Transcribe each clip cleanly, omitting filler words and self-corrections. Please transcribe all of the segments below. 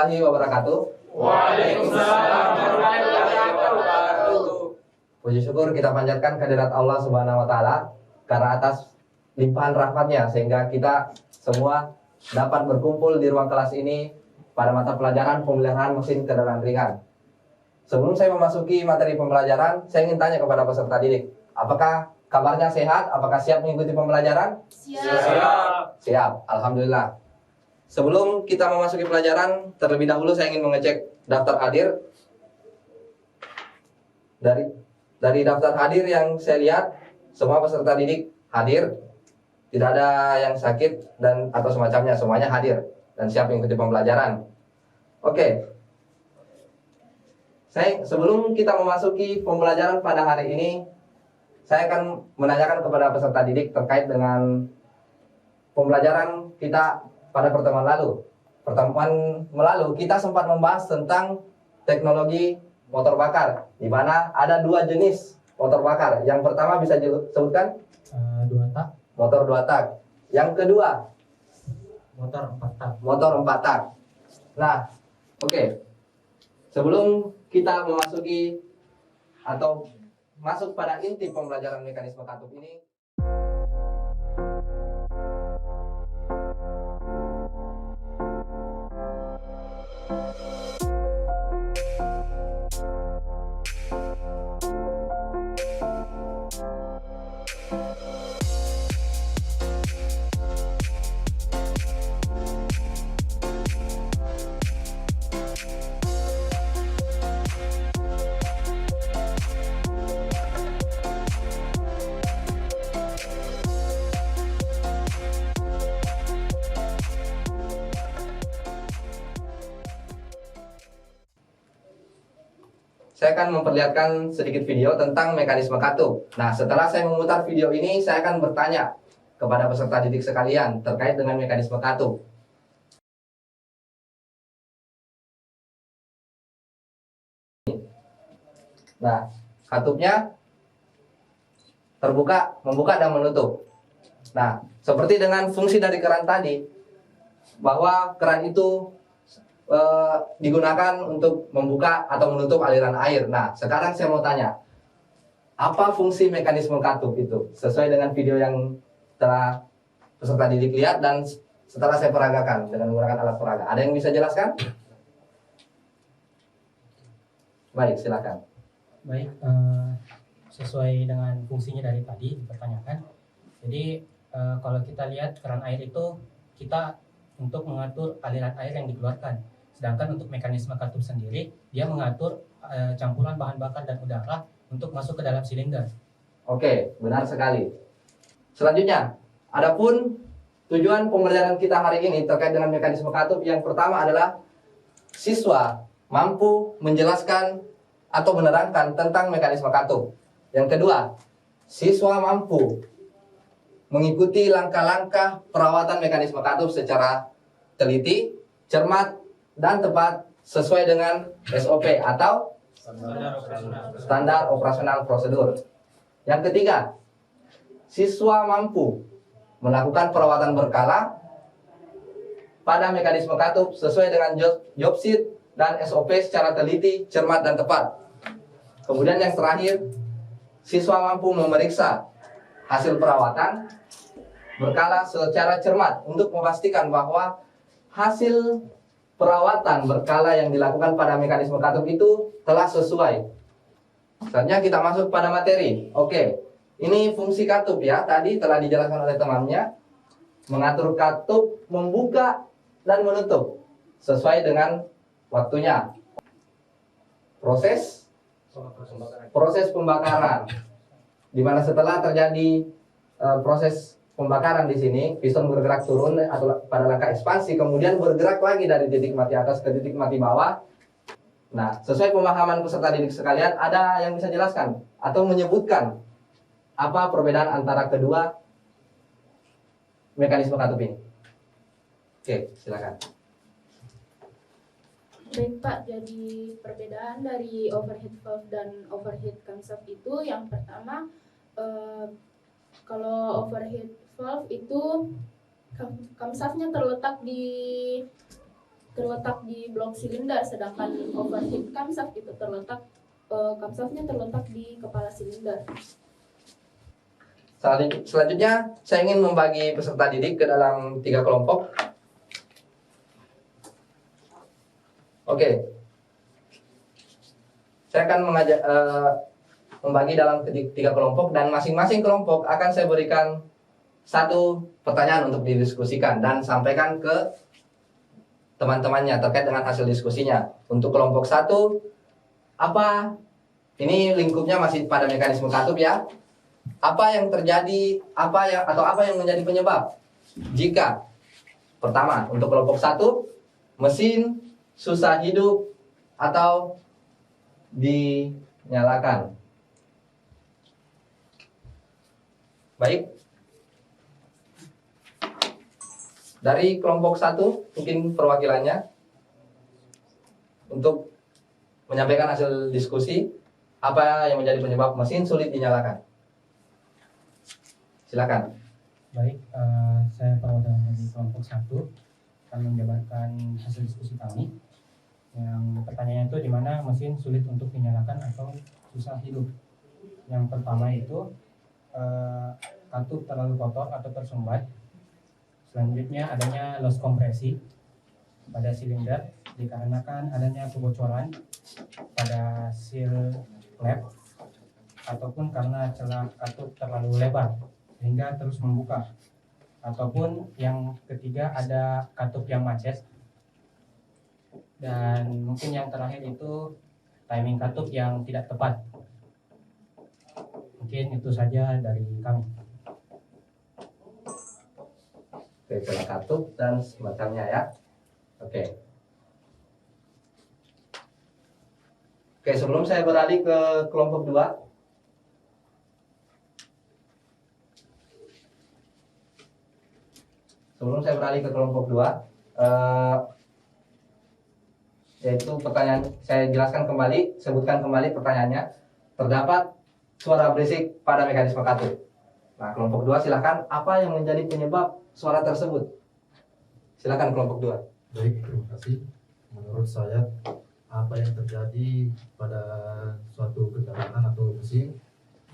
warahmatullahi wabarakatuh. Waalaikumsalam warahmatullahi wabarakatuh. Puji syukur kita panjatkan kehadirat Allah Subhanahu wa taala karena atas limpahan rahmatnya sehingga kita semua dapat berkumpul di ruang kelas ini pada mata pelajaran pemeliharaan mesin kendaraan ringan. Sebelum saya memasuki materi pembelajaran, saya ingin tanya kepada peserta didik, apakah kabarnya sehat? Apakah siap mengikuti pembelajaran? Siap. Siap, alhamdulillah. Sebelum kita memasuki pelajaran, terlebih dahulu saya ingin mengecek daftar hadir. Dari daftar hadir yang saya lihat, semua peserta didik hadir. Tidak ada yang sakit dan atau semacamnya, semuanya hadir dan siap mengikuti pembelajaran. Oke. Sebelum kita memasuki pembelajaran pada hari ini, saya akan menanyakan kepada peserta didik terkait dengan pembelajaran kita pada pertemuan lalu. Pertemuan lalu kita sempat membahas tentang teknologi motor bakar, di mana ada dua jenis motor bakar. Yang pertama bisa disebutkan? Dua tak. Motor 2 tak. Yang kedua? Motor 4 tak. Motor 4 tak. Nah, oke. Sebelum kita memasuki atau masuk pada inti pembelajaran mekanisme katup ini, saya akan memperlihatkan sedikit video tentang mekanisme katup. Nah, setelah saya memutar video ini, saya akan bertanya kepada peserta didik sekalian terkait dengan mekanisme katup. Nah, katupnya terbuka, membuka, dan menutup. Nah, seperti dengan fungsi dari keran tadi, bahwa keran itu digunakan untuk membuka atau menutup aliran air. Nah, sekarang saya mau tanya, apa fungsi mekanisme katup itu? Sesuai dengan video yang telah peserta didik lihat dan setelah saya peragakan dengan menggunakan alat peraga. Ada yang bisa jelaskan? Baik, silakan. Baik, sesuai dengan fungsinya dari tadi dipertanyakan. Jadi kalau kita lihat keran air itu kita untuk mengatur aliran air yang dikeluarkan. Sedangkan untuk mekanisme katup sendiri, dia mengatur campuran bahan bakar dan udara untuk masuk ke dalam silinder. Oke, benar sekali. Selanjutnya, adapun tujuan pembelajaran kita hari ini terkait dengan mekanisme katup yang pertama adalah siswa mampu menjelaskan atau menerangkan tentang mekanisme katup. Yang kedua, siswa mampu mengikuti langkah-langkah perawatan mekanisme katup secara teliti, cermat, dan tepat sesuai dengan SOP atau standar operasional prosedur. Yang ketiga, siswa mampu melakukan perawatan berkala pada mekanisme katup sesuai dengan job sheet dan SOP secara teliti, cermat, dan tepat. Kemudian yang terakhir, siswa mampu memeriksa hasil perawatan berkala secara cermat untuk memastikan bahwa hasil perawatan berkala yang dilakukan pada mekanisme katup itu telah sesuai. Selanjutnya kita masuk pada materi. Oke, ini fungsi katup ya. Tadi telah dijelaskan oleh temannya. Mengatur katup, membuka, dan menutup sesuai dengan waktunya. Proses pembakaran. Dimana setelah terjadi proses pembakaran di sini, piston bergerak turun atau pada langkah ekspansi, kemudian bergerak lagi dari titik mati atas ke titik mati bawah. Nah, sesuai pemahaman peserta didik sekalian, ada yang bisa jelaskan atau menyebutkan apa perbedaan antara kedua mekanisme katup ini? Oke, silakan. Baik Pak, jadi perbedaan dari overhead valve dan overhead camshaft itu yang pertama, kalau overhead valve itu camshaftnya terletak di terletak di blok silinder, sedangkan overheat camshaft itu camshaftnya terletak di kepala silinder. Selanjutnya, saya ingin membagi peserta didik ke dalam 3 kelompok. Oke, saya akan membagi dalam 3 kelompok, dan masing-masing kelompok akan saya berikan 1 pertanyaan untuk didiskusikan dan sampaikan ke teman-temannya terkait dengan hasil diskusinya. Untuk kelompok 1, ini lingkupnya masih pada mekanisme katup ya. Apa yang terjadi, apa yang menjadi penyebab jika pertama untuk kelompok 1 mesin susah hidup atau dinyalakan. Baik. Dari kelompok 1 mungkin perwakilannya untuk menyampaikan hasil diskusi apa yang menjadi penyebab mesin sulit dinyalakan. Silakan. Baik, saya perwakilan dari kelompok 1 akan menjabarkan hasil diskusi kami. Yang pertanyaannya itu di mana mesin sulit untuk dinyalakan atau susah hidup. Yang pertama itu katup terlalu kotor atau tersumbat. Selanjutnya adanya loss kompresi pada silinder dikarenakan adanya kebocoran pada seal flap ataupun karena celah katup terlalu lebar sehingga terus membuka, ataupun yang ketiga ada katup yang macet, dan mungkin yang terakhir itu timing katup yang tidak tepat. Mungkin itu saja dari kami. Oke, celah katup dan semacamnya ya. Oke. Oke, sebelum saya beralih ke kelompok 2, yaitu pertanyaan, saya jelaskan kembali, sebutkan kembali pertanyaannya. Terdapat suara berisik pada mekanisme katup. Nah, kelompok 2 silakan, apa yang menjadi penyebab suara tersebut? Silakan kelompok 2. Baik, terima kasih. Menurut saya, apa yang terjadi pada suatu kendaraan atau mesin,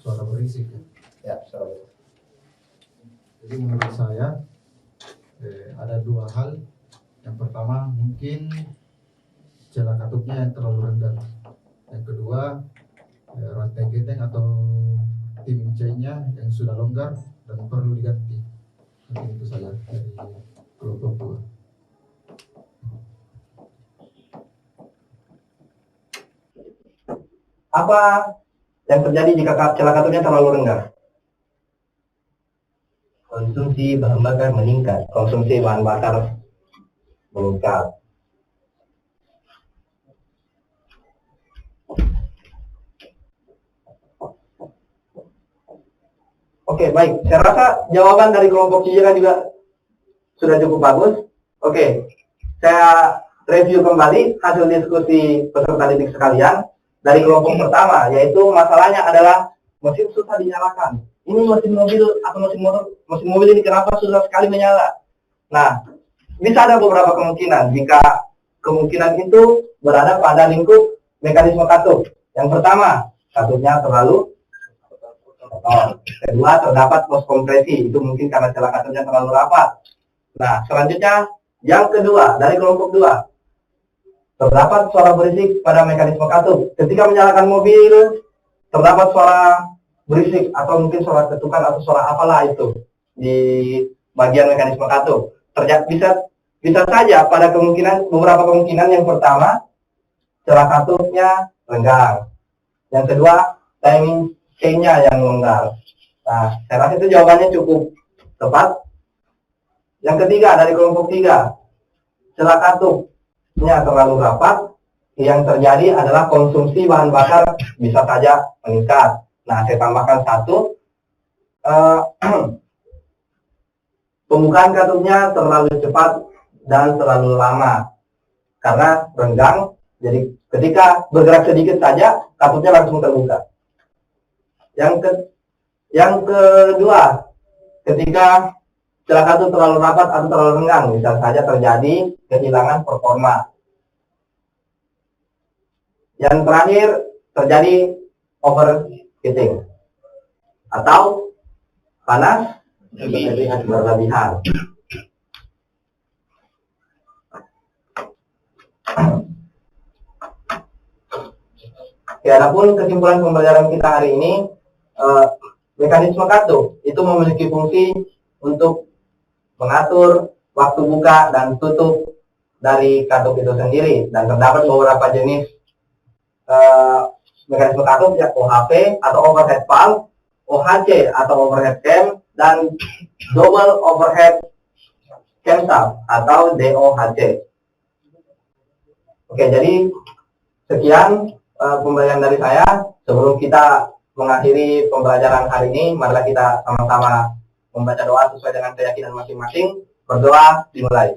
suara berisik ya. Ya, suara berisik. Jadi menurut saya ada 2 hal. Yang pertama mungkin celah katupnya yang terlalu rendah. Yang kedua rantai keteng atau timing chain-nya yang sudah longgar dan perlu diganti. Mungkin itu saja dari kelompok 2. Apa yang terjadi jika celah katupnya terlalu rendah? Konsumsi bahan bakar meningkat. Oke, baik. Saya rasa jawaban dari kelompok C juga sudah cukup bagus. Oke, saya review kembali hasil diskusi peserta didik sekalian. Dari kelompok pertama, yaitu masalahnya adalah mesin susah dinyalakan. Ini mesin mobil atau mesin mobil ini kenapa susah sekali menyala? Nah, bisa ada beberapa kemungkinan jika kemungkinan itu berada pada lingkup mekanisme katup. Yang pertama, katupnya terlalu kotor. Kedua, terdapat loss kompresi. Itu mungkin karena celah katupnya terlalu rapat. Nah, selanjutnya yang kedua dari kelompok 2. Terdapat suara berisik pada mekanisme katup. Ketika menyalakan mobil, terdapat suara berisik atau mungkin suara ketukan atau suara apalah itu di bagian mekanisme katup. Bisa saja pada beberapa kemungkinan. Yang pertama, celah katupnya renggang. Yang kedua, timing chain-nya yang longgar. Nah, saya rasa itu jawabannya cukup tepat. Yang ketiga dari kelompok 3, celah katupnya terlalu rapat. Yang terjadi adalah konsumsi bahan bakar bisa saja meningkat. Nah, saya tambahkan 1, pembukaan katupnya terlalu cepat dan terlalu lama karena renggang. Jadi ketika bergerak sedikit saja katupnya langsung terbuka. Yang kedua, ketika celah katup terlalu rapat atau terlalu renggang, bisa saja terjadi kehilangan performa. Yang terakhir terjadi overheating atau panas berlebihan. Oke, adapun kesimpulan pembelajaran kita hari ini, mekanisme katup itu memiliki fungsi untuk mengatur waktu buka dan tutup dari katup itu sendiri, dan terdapat beberapa jenis mekanisme katup, ya OHP atau overhead valve, OHC atau overhead cam, dan double overhead camshaft atau DOHC. Oke, jadi sekian pembelajaran dari saya. Sebelum kita mengakhiri pembelajaran hari ini, marilah kita sama-sama membaca doa sesuai dengan keyakinan masing-masing. Berdoa dimulai.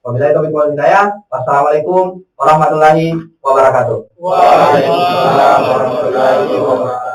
Wabillahi taufiq wal hidayah. Wassalamualaikum warahmatullahi wabarakatuh. Waalaikumsalam warahmatullahi wabarakatuh.